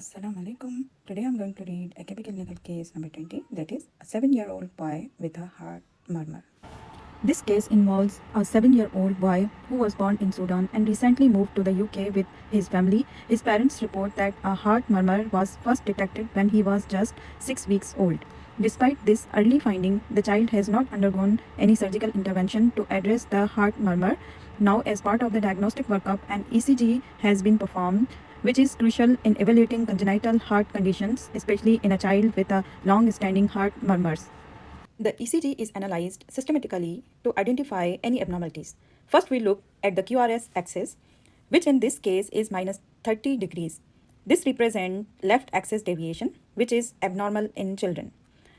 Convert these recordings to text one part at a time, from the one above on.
Assalamu alaikum. Today I'm going to read a clinical case number 20, that is a 7-year-old boy with a heart murmur. This case involves a 7-year-old boy who was born in Sudan and recently moved to the UK with his family. His parents report that a heart murmur was first detected when he was just 6 weeks old. Despite this early finding, the child has not undergone any surgical intervention to address the heart murmur. Now, as part of the diagnostic workup, an ECG has been performed, which is crucial in evaluating congenital heart conditions, especially in a child with a long-standing heart murmurs. The ECG is analyzed systematically to identify any abnormalities. First, we look at the QRS axis, which in this case is minus 30 degrees. This represents left axis deviation, which is abnormal in children.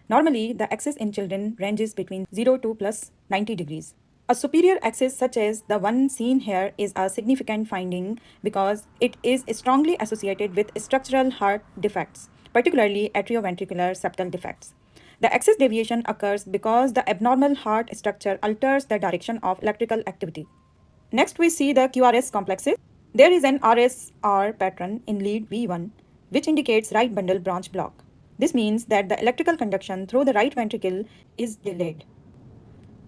Normally, the axis in children ranges between 0 to plus 90 degrees. A superior axis such as the one seen here is a significant finding because it is strongly associated with structural heart defects, particularly atrioventricular septal defects. The axis deviation occurs because the abnormal heart structure alters the direction of electrical activity. Next, we see the QRS complexes. There is an RSR pattern in lead V1, which indicates right bundle branch block. This means that the electrical conduction through the right ventricle is delayed.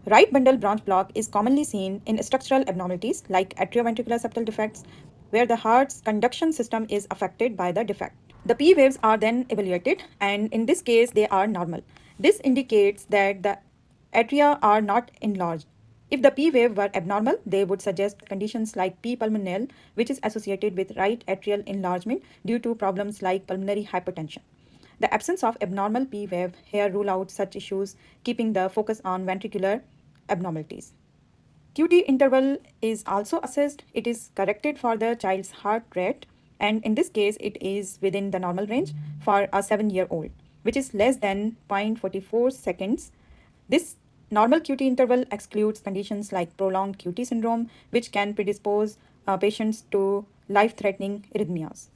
Right bundle branch block is commonly seen in structural abnormalities like atrioventricular septal defects, where the heart's conduction system is affected by the defect. The P waves are then evaluated, and in this case, they are normal. This indicates that the atria are not enlarged. If the P wave were abnormal, they would suggest conditions like P pulmonale, which is associated with right atrial enlargement due to problems like pulmonary hypertension. The absence of abnormal P wave here rule out such issues, keeping the focus on ventricular abnormalities. QT interval is also assessed. It is corrected for the child's heart rate, and in this case, it is within the normal range for a 7-year-old, which is less than 0.44 seconds. This normal QT interval excludes conditions like prolonged QT syndrome, which can predispose patients to life-threatening arrhythmias.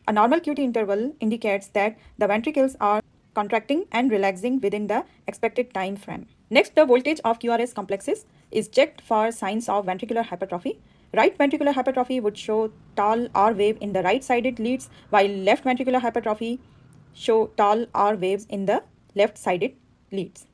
A normal QT interval indicates that the ventricles are contracting and relaxing within the expected time frame. Next, the voltage of QRS complexes is checked for signs of ventricular hypertrophy. Right ventricular hypertrophy would show tall R wave in the right-sided leads, while left ventricular hypertrophy show tall R waves in the left-sided leads.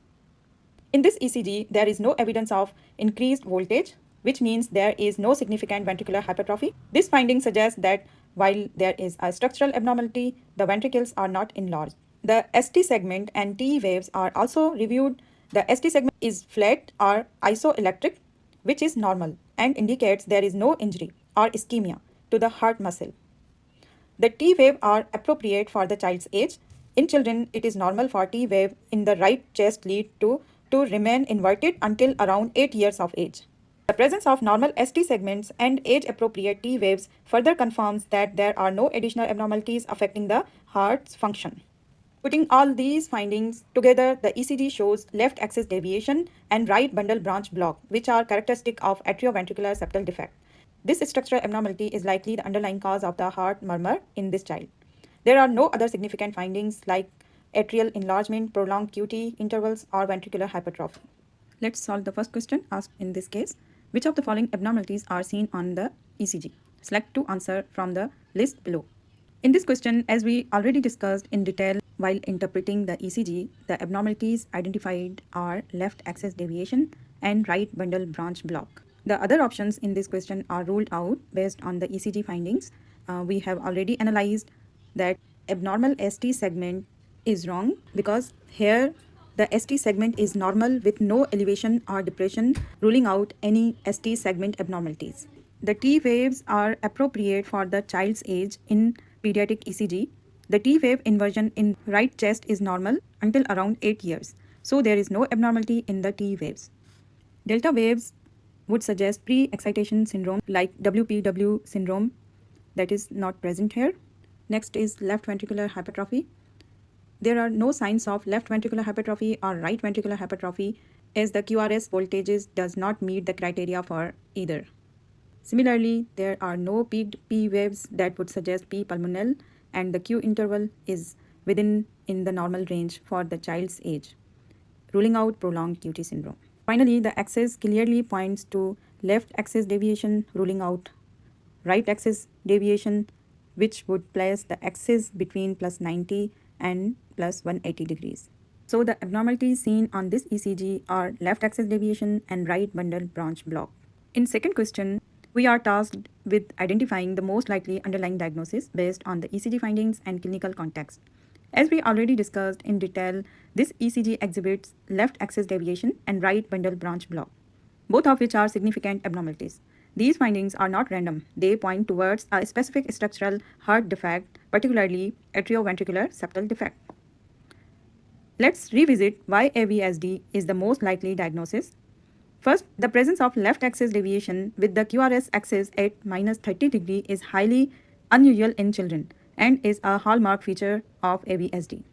In this ECG, there is no evidence of increased voltage, which means there is no significant ventricular hypertrophy. This finding suggests that while there is a structural abnormality, the ventricles are not enlarged. The ST segment and T waves are also reviewed. The ST segment is flat or isoelectric, which is normal and indicates there is no injury or ischemia to the heart muscle. The T wave are appropriate for the child's age. In children, it is normal for T wave in the right chest lead to remain inverted until around 8 years of age. The presence of normal ST segments and age-appropriate T waves further confirms that there are no additional abnormalities affecting the heart's function. Putting all these findings together, the ECG shows left axis deviation and right bundle branch block, which are characteristic of atrioventricular septal defect. This structural abnormality is likely the underlying cause of the heart murmur in this child. There are no other significant findings like atrial enlargement, prolonged QT intervals, or ventricular hypertrophy. Let's solve the first question asked in this case. Which of the following abnormalities are seen on the ECG? Select to answer from the list below. In this question, as we already discussed in detail while interpreting the ECG, the abnormalities identified are left axis deviation and right bundle branch block. The other options in this question are ruled out based on the ECG findings. We have already analyzed that abnormal ST segment is wrong because here the ST segment is normal with no elevation or depression, ruling out any ST segment abnormalities. The T waves are appropriate for the child's age in pediatric ECG. The T wave inversion in right chest is normal until around 8 years, so there is no abnormality in the T waves. Delta waves would suggest pre-excitation syndrome like WPW syndrome that is not present here. Next is left ventricular hypertrophy. There are no signs of left ventricular hypertrophy or right ventricular hypertrophy as the QRS voltages does not meet the criteria for either. Similarly, there are no peaked P waves that would suggest P pulmonale, and the Q interval is within in the normal range for the child's age, ruling out prolonged QT syndrome. Finally, the axis clearly points to left axis deviation, ruling out right axis deviation, which would place the axis between plus 90 and plus 180 degrees. So the abnormalities seen on this ECG are left axis deviation and right bundle branch block. In second question, we are tasked with identifying the most likely underlying diagnosis based on the ECG findings and clinical context. As we already discussed in detail, this ECG exhibits left axis deviation and right bundle branch block, both of which are significant abnormalities. These findings are not random. They point towards a specific structural heart defect, particularly atrioventricular septal defect. Let's revisit why AVSD is the most likely diagnosis. First, the presence of left axis deviation with the QRS axis at minus 30 degree is highly unusual in children and is a hallmark feature of AVSD.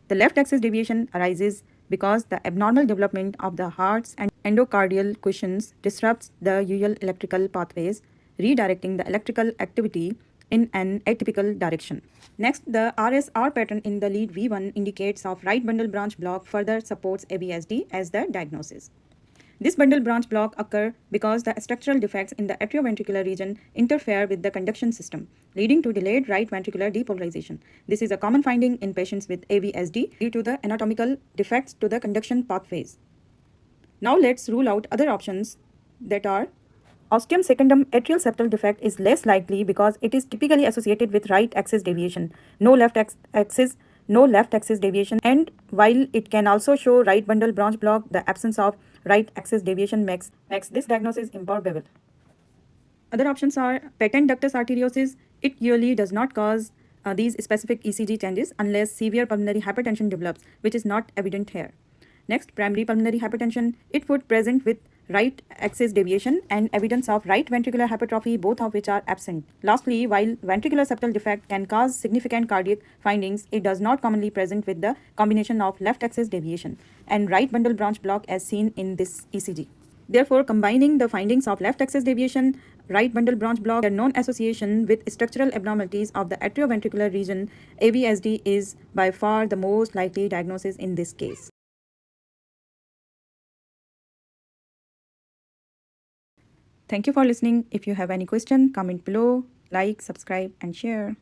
The left axis deviation arises because the abnormal development of the heart's and endocardial cushions disrupts the usual electrical pathways, redirecting the electrical activity in an atypical direction. Next, the RSR pattern in the lead V1 indicates of right bundle branch block further supports AVSD as the diagnosis. This bundle branch block occur because the structural defects in the atrioventricular region interfere with the conduction system, leading to delayed right ventricular depolarization. This is a common finding in patients with AVSD due to the anatomical defects to the conduction pathways. Now let's rule out other options that are ostium secundum atrial septal defect is less likely because it is typically associated with right axis deviation, no left axis deviation, and while it can also show right bundle branch block, the absence of right axis deviation makes this diagnosis improbable. Other options are patent ductus arteriosus. It usually does not cause these specific ECG changes unless severe pulmonary hypertension develops, which is not evident here. Next, primary pulmonary hypertension. It would present with right axis deviation and evidence of right ventricular hypertrophy, both of which are absent. Lastly, while ventricular septal defect can cause significant cardiac findings, it does not commonly present with the combination of left axis deviation and right bundle branch block as seen in this ECG. Therefore, combining the findings of left axis deviation, right bundle branch block, and known association with structural abnormalities of the atrioventricular region, AVSD is by far the most likely diagnosis in this case. Thank you for listening. If you have any question, comment below, like, subscribe, and share.